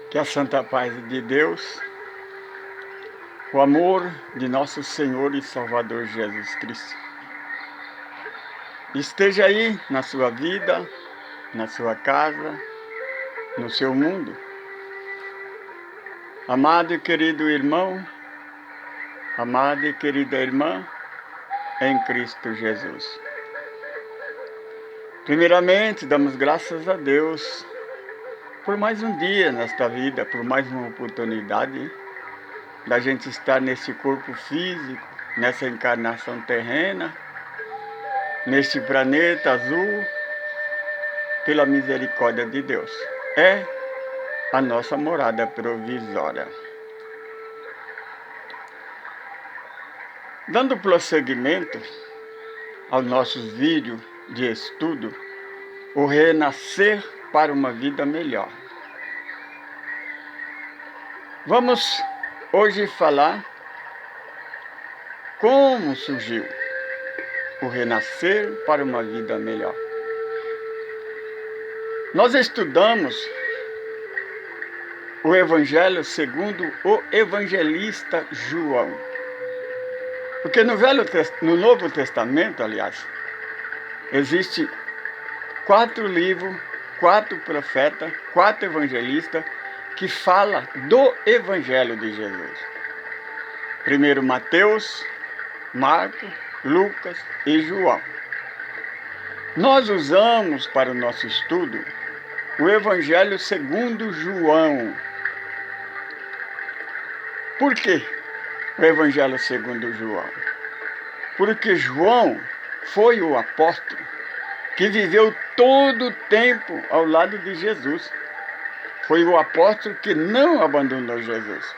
Que a santa paz de Deus, o amor de nosso Senhor e Salvador Jesus Cristo, esteja aí na sua vida, na sua casa, no seu mundo. Amado e querido irmão, amada e querida irmã, em Cristo Jesus. Primeiramente, damos graças a Deus por mais um dia nesta vida, por mais uma oportunidade da gente estar nesse corpo físico, nessa encarnação terrena, neste planeta azul, pela misericórdia de Deus. É a nossa morada provisória. Dando prosseguimento aos nossos vídeos de estudo, o renascer para uma vida melhor. Vamos hoje falar como surgiu o renascer para uma vida melhor. Nós estudamos o Evangelho segundo o evangelista João. Porque no Novo Testamento, aliás, existe 4 livros, 4 profetas, 4 evangelistas que falam do Evangelho de Jesus. Primeiro Mateus, Marcos, Lucas e João. Nós usamos para o nosso estudo o Evangelho segundo João. Por quê o Evangelho segundo João? Porque João foi o apóstolo que viveu todo o tempo ao lado de Jesus. Foi o apóstolo que não abandonou Jesus.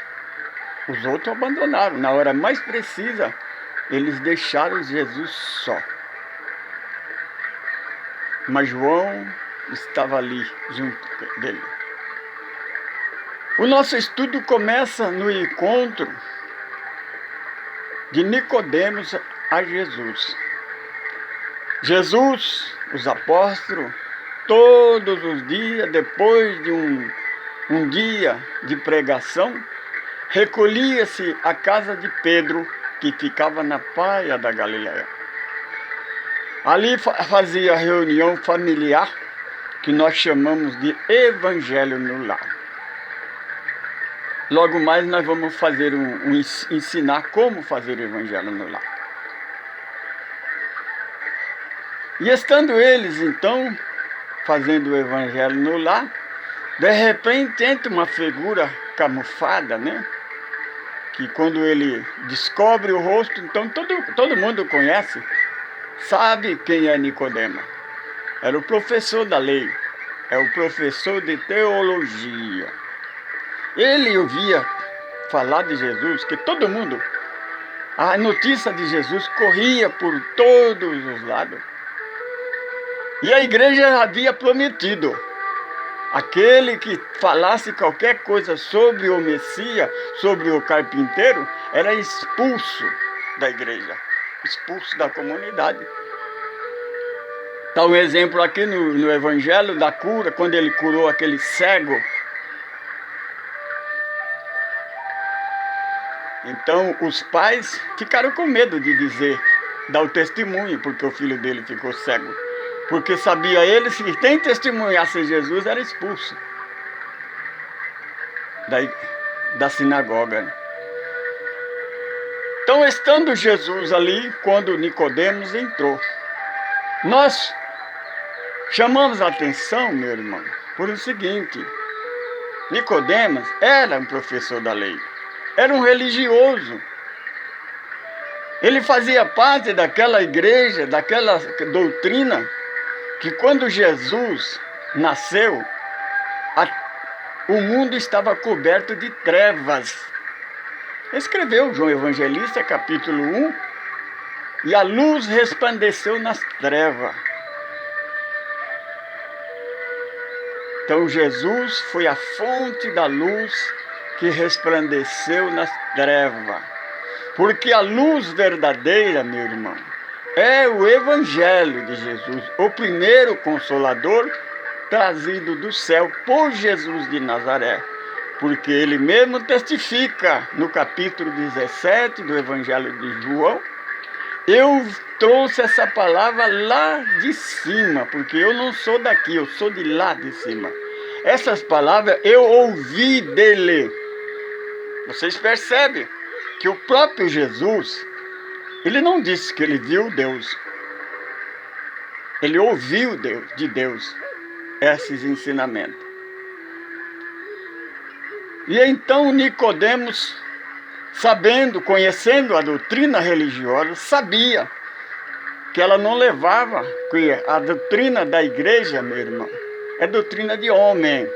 Os outros abandonaram. Na hora mais precisa, eles deixaram Jesus só. Mas João estava ali, junto dele. O nosso estudo começa no encontro de Nicodemos a Jesus. Jesus, os apóstolos, todos os dias, depois de um dia de pregação, recolhia-se à casa de Pedro, que ficava na praia da Galileia. Ali fazia reunião familiar, que nós chamamos de Evangelho no Lar. Logo mais nós vamos fazer ensinar como fazer o Evangelho no Lar. E estando eles, então, fazendo o Evangelho no Lar, de repente entra uma figura camuflada, né? Que quando ele descobre o rosto, então todo mundo conhece, sabe quem é Nicodemo. Era o professor da lei, é o professor de teologia. Ele ouvia falar de Jesus, que todo mundo, a notícia de Jesus corria por todos os lados. E a igreja havia prometido, aquele que falasse qualquer coisa sobre o Messias, sobre o carpinteiro, era expulso da igreja, expulso da comunidade. Dá um exemplo aqui no Evangelho da cura, quando ele curou aquele cego. Então os pais ficaram com medo de dar o testemunho, porque o filho dele ficou cego. Porque sabia eles que quem testemunhasse Jesus era expulso da sinagoga. Então, estando Jesus ali, quando Nicodemos entrou, nós chamamos a atenção, meu irmão, por o seguinte: Nicodemos era um professor da lei, era um religioso. Ele fazia parte daquela igreja, daquela doutrina, que quando Jesus nasceu, o mundo estava coberto de trevas. Escreveu João Evangelista, capítulo 1, e a luz resplandeceu nas trevas. Então Jesus foi a fonte da luz que resplandeceu nas trevas. Porque a luz verdadeira, meu irmão, é o Evangelho de Jesus, o primeiro consolador trazido do céu por Jesus de Nazaré, porque ele mesmo testifica no capítulo 17 do Evangelho de João. Eu trouxe essa palavra lá de cima, porque eu não sou daqui, eu sou de lá de cima. Essas palavras eu ouvi dele. Vocês percebem que o próprio Jesus, ele não disse que ele viu Deus. Ele ouviu de Deus esses ensinamentos. E então Nicodemos, sabendo, conhecendo a doutrina religiosa, sabia que ela não levava, que a doutrina da igreja, meu irmão, é doutrina de homem.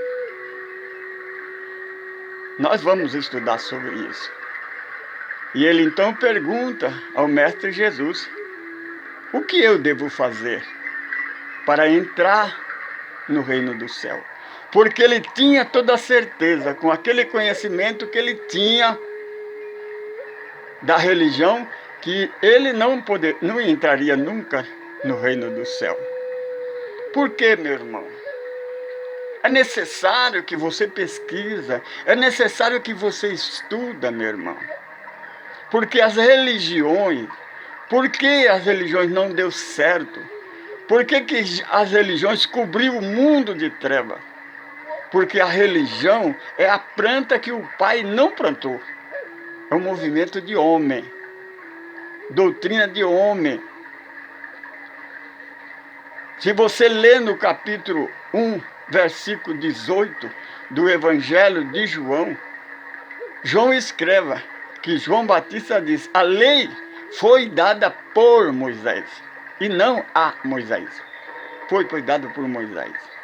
Nós vamos estudar sobre isso. E ele então pergunta ao Mestre Jesus: o que eu devo fazer para entrar no reino do céu? Porque ele tinha toda a certeza, com aquele conhecimento que ele tinha da religião, que ele não entraria nunca no reino do céu. Por quê, meu irmão? É necessário que você pesquisa, é necessário que você estuda, meu irmão. Porque as religiões, por que as religiões não deu certo? Por que as religiões cobriram o mundo de treva? Porque a religião é a planta que o Pai não plantou. É um movimento de homem, doutrina de homem. Se você ler no capítulo 1, versículo 18 do Evangelho de João, João escreve que João Batista diz: a lei foi dada por Moisés e não a Moisés. Foi dada por Moisés.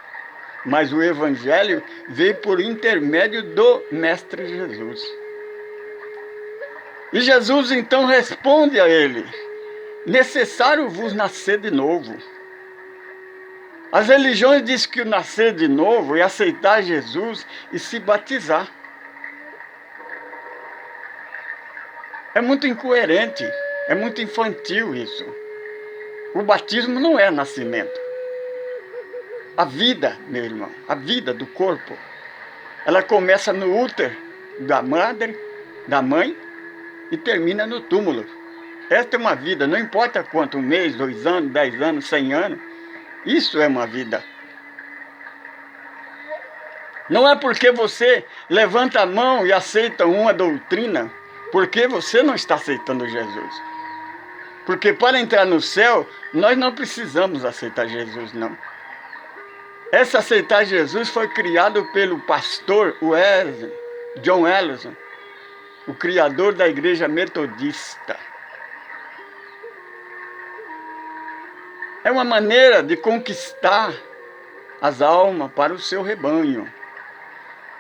Mas o Evangelho veio por intermédio do Mestre Jesus. E Jesus então responde a ele: necessário vos nascer de novo. As religiões dizem que o nascer de novo é aceitar Jesus e se batizar. É muito incoerente, é muito infantil isso. O batismo não é nascimento. A vida, meu irmão, a vida do corpo, ela começa no útero da mãe, e termina no túmulo. Esta é uma vida, não importa quanto, 1 mês, 2 anos, 10 anos, 100 anos, isso é uma vida. Não é porque você levanta a mão e aceita uma doutrina, porque você não está aceitando Jesus. Porque para entrar no céu, nós não precisamos aceitar Jesus, não. Essa aceitar Jesus foi criado pelo pastor John Ellison, o criador da igreja metodista. É uma maneira de conquistar as almas para o seu rebanho.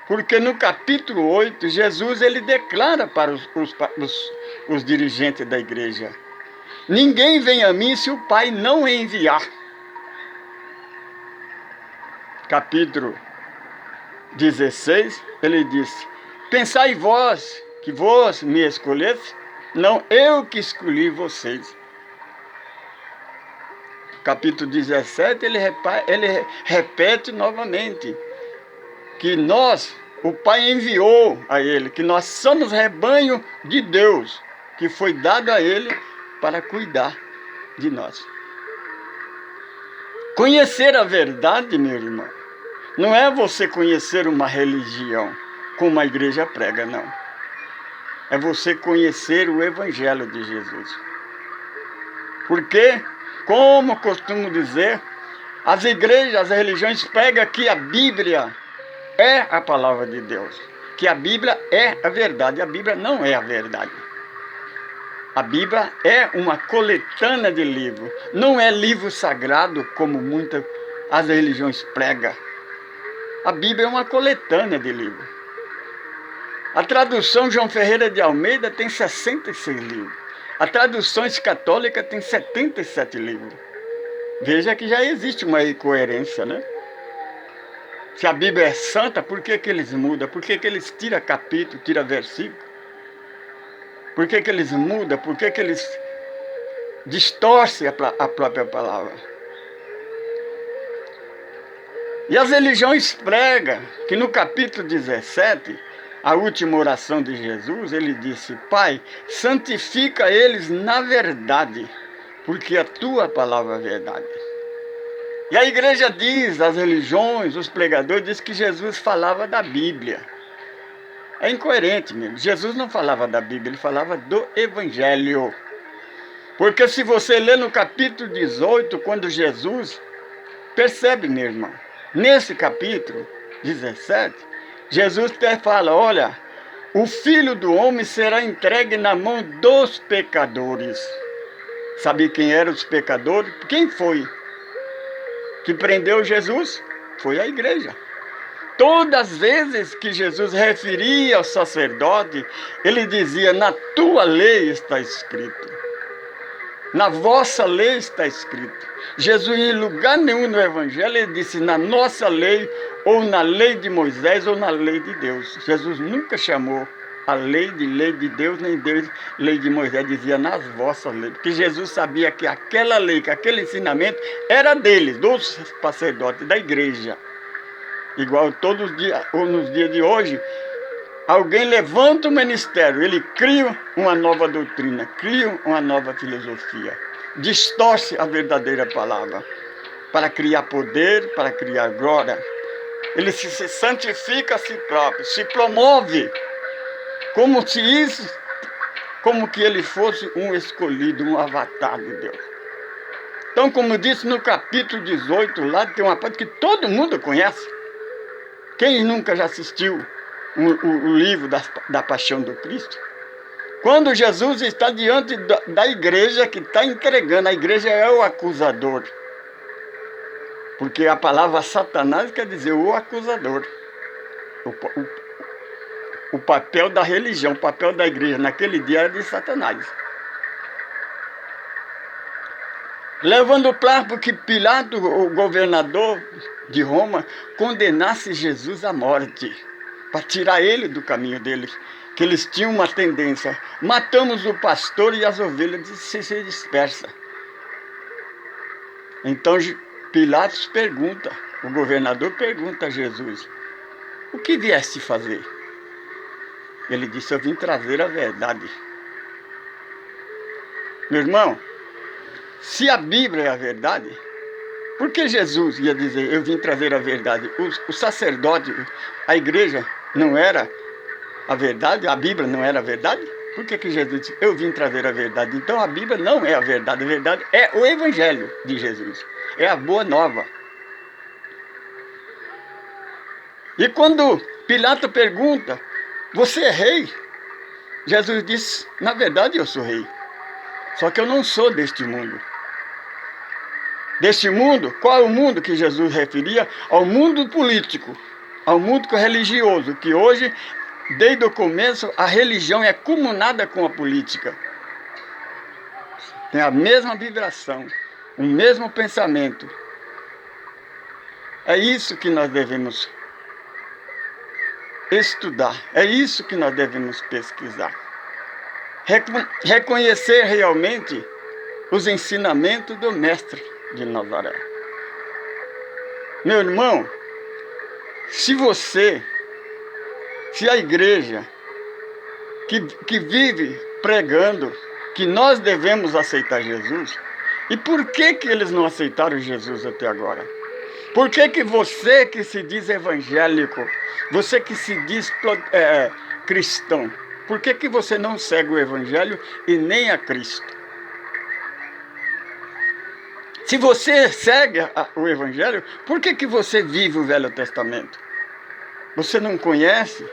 Porque no capítulo 8, Jesus ele declara para os dirigentes da igreja: ninguém vem a mim se o Pai não enviar. Capítulo 16, ele disse: pensai vós que vós me escolheste, não eu que escolhi vocês. Capítulo 17, ele repete novamente que nós, o Pai enviou a ele, que nós somos rebanho de Deus, que foi dado a ele para cuidar de nós. Conhecer a verdade, meu irmão, não é você conhecer uma religião, como a igreja prega, não. É você conhecer o Evangelho de Jesus. Porque, como costumo dizer, as igrejas, as religiões pregam que a Bíblia é a palavra de Deus, que a Bíblia é a verdade. A Bíblia não é a verdade. A Bíblia é uma coletânea de livros, não é livro sagrado como muitas as religiões pregam. A Bíblia é uma coletânea de livros. A tradução João Ferreira de Almeida tem 66 livros. A tradução católica tem 77 livros. Veja que já existe uma incoerência, né? Se a Bíblia é santa, por que eles mudam? Por que eles tiram capítulo, tiram versículo? Por que eles mudam? Por que eles distorcem a própria palavra? E as religiões pregam que no capítulo 17, a última oração de Jesus, ele disse: Pai, santifica eles na verdade, porque a tua palavra é verdade. E a igreja diz, as religiões, os pregadores, diz que Jesus falava da Bíblia. É incoerente mesmo. Jesus não falava da Bíblia, ele falava do Evangelho. Porque se você ler no capítulo 18, quando Jesus, percebe, meu irmão, nesse capítulo 17, Jesus até fala: olha, o Filho do Homem será entregue na mão dos pecadores. Sabe quem eram os pecadores? Quem foi que prendeu Jesus? Foi a igreja. Todas as vezes que Jesus referia ao sacerdote, ele dizia: na tua lei está escrito. Na vossa lei está escrito. Jesus, em lugar nenhum no Evangelho, ele disse na nossa lei, ou na lei de Moisés, ou na lei de Deus. Jesus nunca chamou a lei de Deus, nem Deus, lei de Moisés, dizia nas vossas leis. Porque Jesus sabia que aquela lei, que aquele ensinamento era deles, dos sacerdotes, da igreja. Igual todos os dias, ou nos dias de hoje, alguém levanta o ministério, ele cria uma nova doutrina, cria uma nova filosofia, distorce a verdadeira palavra, para criar poder, para criar glória. Ele se santifica a si próprio, se promove, como se isso, como que ele fosse um escolhido, um avatar de Deus. Então, como disse no capítulo 18, lá tem uma parte que todo mundo conhece. Quem nunca já assistiu o livro da Paixão do Cristo? Quando Jesus está diante da igreja que está entregando, a igreja é o acusador. Porque a palavra Satanás quer dizer o acusador. O papel da religião, o papel da igreja naquele dia era de Satanás. Levando para que Pilato, o governador de Roma, condenasse Jesus à morte, para tirar ele do caminho deles, que eles tinham uma tendência: matamos o pastor e as ovelhas se dispersam. Então Pilatos pergunta, o governador pergunta a Jesus: o que vieste fazer? Ele disse: eu vim trazer a verdade. Meu irmão, se a Bíblia é a verdade, por que Jesus ia dizer: eu vim trazer a verdade? O sacerdote, a igreja não era a verdade? A Bíblia não era a verdade? Por que Jesus disse: eu vim trazer a verdade? Então a Bíblia não é a verdade é o Evangelho de Jesus, é a boa nova. E quando Pilato pergunta: você é rei? Jesus disse: na verdade eu sou rei, só que eu não sou deste mundo. Deste mundo, qual é o mundo que Jesus referia? Ao mundo político, ao mundo religioso, que hoje, desde o começo, a religião é comunada com a política. Tem a mesma vibração, o mesmo pensamento. É isso que nós devemos estudar, é isso que nós devemos pesquisar. Reconhecer realmente os ensinamentos do Mestre de Nazaré. Meu irmão, se a igreja que vive pregando que nós devemos aceitar Jesus, e por que eles não aceitaram Jesus até agora? Por que você que se diz evangélico, você que se diz cristão, por que você não segue o Evangelho e nem a Cristo? Se você segue o Evangelho, por que você vive o Velho Testamento? Você não conhece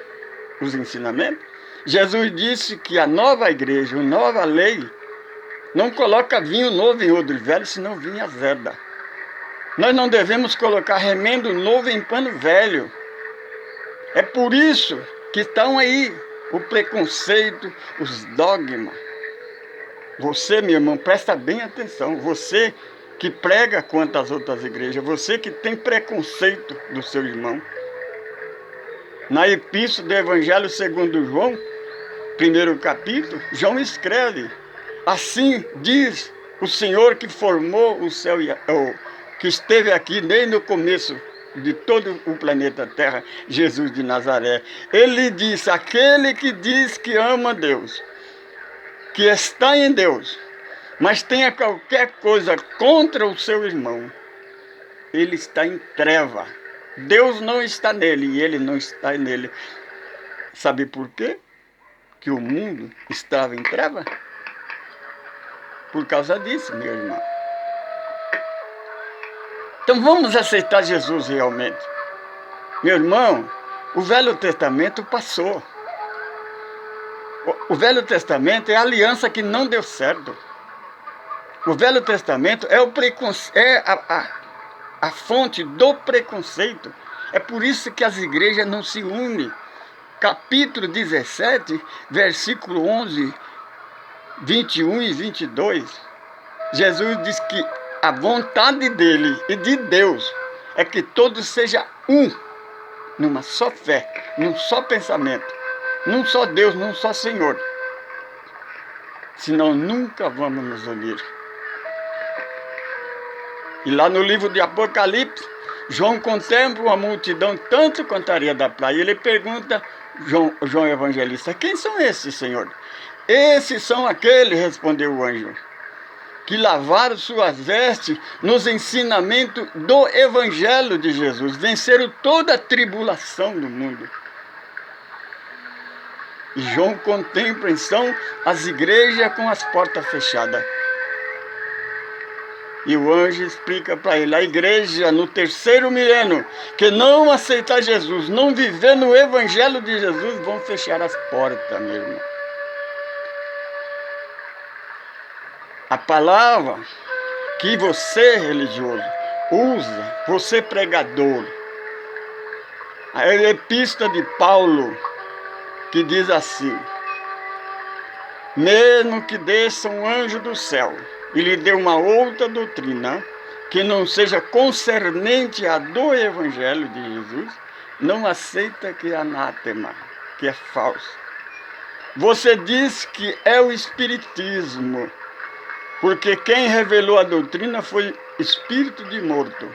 os ensinamentos? Jesus disse que a nova igreja, a nova lei, não coloca vinho novo em odre velho, senão vinho azeda. Nós não devemos colocar remendo novo em pano velho. É por isso que estão aí o preconceito, os dogmas. Você, meu irmão, presta bem atenção. Você que prega quanto às outras igrejas, você que tem preconceito do seu irmão. Na epístola do Evangelho segundo João, primeiro capítulo, João escreve: assim diz o Senhor que formou o céu, que esteve aqui desde o começo de todo o planeta Terra, Jesus de Nazaré. Ele disse, aquele que diz que ama Deus, que está em Deus, mas tenha qualquer coisa contra o seu irmão, ele está em treva. Deus não está nele e ele não está nele. Sabe por quê? Que o mundo estava em treva? Por causa disso, meu irmão. Então vamos aceitar Jesus realmente. Meu irmão, o Velho Testamento passou. O Velho Testamento é a aliança que não deu certo. O Velho Testamento é o a fonte do preconceito. É por isso que as igrejas não se unem. Capítulo 17, versículo 11, 21 e 22. Jesus diz que a vontade dele e de Deus é que todos sejam um, numa só fé, num só pensamento, num só Deus, num só Senhor. Senão nunca vamos nos unir. E lá no livro de Apocalipse, João contempla uma multidão tanto quanto a areia da praia. Ele pergunta, João Evangelista, quem são esses, Senhor? Esses são aqueles, respondeu o anjo, que lavaram suas vestes nos ensinamentos do Evangelho de Jesus, venceram toda a tribulação do mundo. E João contempla, então, as igrejas com as portas fechadas. E o anjo explica para ele, a igreja no terceiro milênio, que não aceitar Jesus, não viver no Evangelho de Jesus, vão fechar as portas, meu irmão. A palavra que você, religioso, usa, você pregador, a epístola de Paulo, que diz assim, mesmo que desça um anjo do céu e lhe dê uma outra doutrina, que não seja concernente à do Evangelho de Jesus, não aceita que é anátema, que é falso. Você diz que é o espiritismo, porque quem revelou a doutrina foi espírito de morto.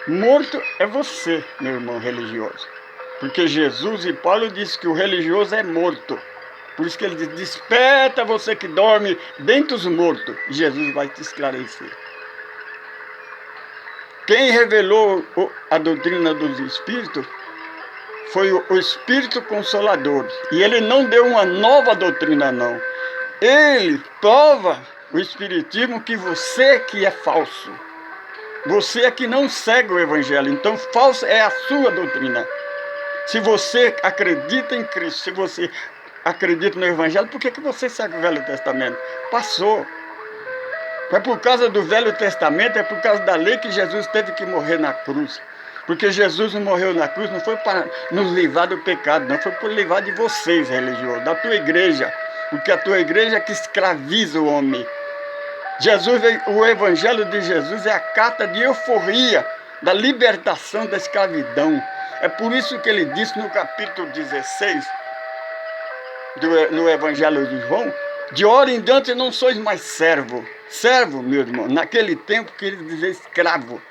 Morto é você, meu irmão religioso. Porque Jesus e Paulo dizem que o religioso é morto. Por isso que ele diz, desperta você que dorme dentre os mortos. E Jesus vai te esclarecer. Quem revelou a doutrina dos espíritos foi o Espírito Consolador. E ele não deu uma nova doutrina, não. Ele prova o espiritismo que você que é falso. Você é que não segue o Evangelho. Então, falsa é a sua doutrina. Se você acredita em Cristo, se você acredita no Evangelho, por que você segue o Velho Testamento? Passou. É por causa do Velho Testamento, é por causa da lei que Jesus teve que morrer na cruz. Porque Jesus não morreu na cruz, não foi para nos livrar do pecado, não foi para livrar de vocês, religiosos, da tua igreja. Porque a tua igreja é que escraviza o homem. Jesus, o Evangelho de Jesus é a carta de euforia da libertação da escravidão. É por isso que ele disse no capítulo 16, no Evangelho de João, de hora em diante não sois mais servo. Servo, meu irmão, naquele tempo que ele dizia escravo.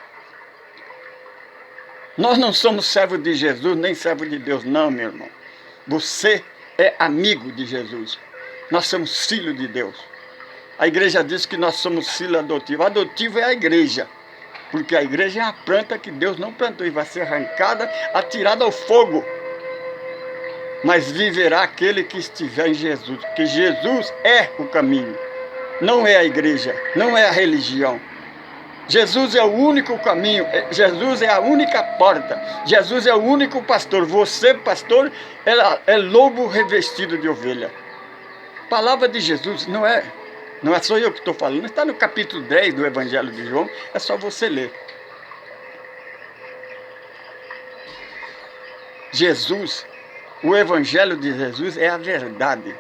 Nós não somos servos de Jesus, nem servos de Deus, não, meu irmão. Você é amigo de Jesus. Nós somos filhos de Deus. A igreja diz que nós somos filhos adotivos. Adotivo é a igreja. Porque a igreja é a planta que Deus não plantou e vai ser arrancada, atirada ao fogo. Mas viverá aquele que estiver em Jesus. Porque Jesus é o caminho. Não é a igreja, não é a religião. Jesus é o único caminho, Jesus é a única porta, Jesus é o único pastor. Você, pastor, é lobo revestido de ovelha. Palavra de Jesus não é só eu que estou falando, está no capítulo 10 do Evangelho de João, é só você ler. Jesus, o Evangelho de Jesus é a verdade,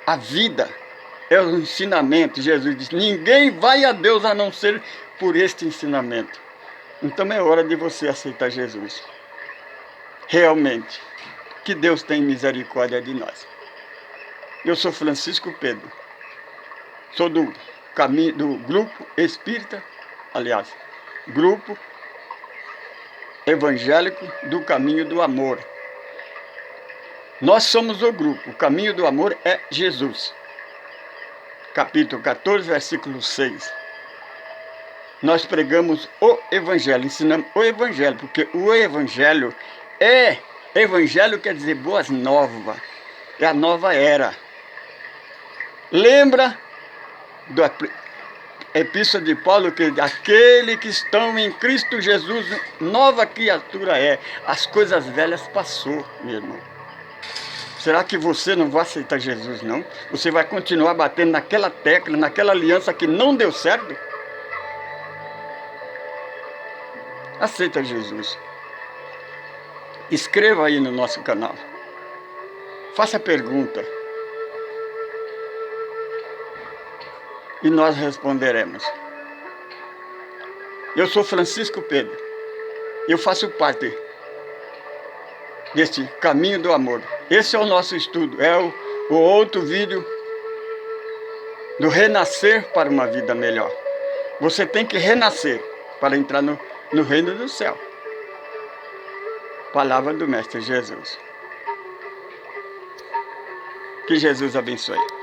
a vida, é o ensinamento. Jesus diz, ninguém vai a Deus a não ser por este ensinamento. Então é hora de você aceitar Jesus. Realmente, que Deus tem misericórdia de nós. Eu sou Francisco Pedro. Sou do grupo espírita, aliás, grupo evangélico do Caminho do Amor. Nós somos o grupo, o Caminho do Amor é Jesus. Capítulo 14, versículo 6. Nós pregamos o Evangelho, ensinamos o Evangelho, porque o Evangelho quer dizer boas novas, é a nova era. Lembra do Epístola de Paulo, que aquele que estão em Cristo Jesus, nova criatura é. As coisas velhas passou, meu irmão. Será que você não vai aceitar Jesus, não? Você vai continuar batendo naquela tecla, naquela aliança que não deu certo? Aceita Jesus. Escreva aí no nosso canal. Faça pergunta. E nós responderemos. Eu sou Francisco Pedro. Eu faço parte deste Caminho do Amor. Esse é o nosso estudo. É o outro vídeo do renascer para uma vida melhor. Você tem que renascer para entrar no reino do céu. Palavra do Mestre Jesus. Que Jesus abençoe.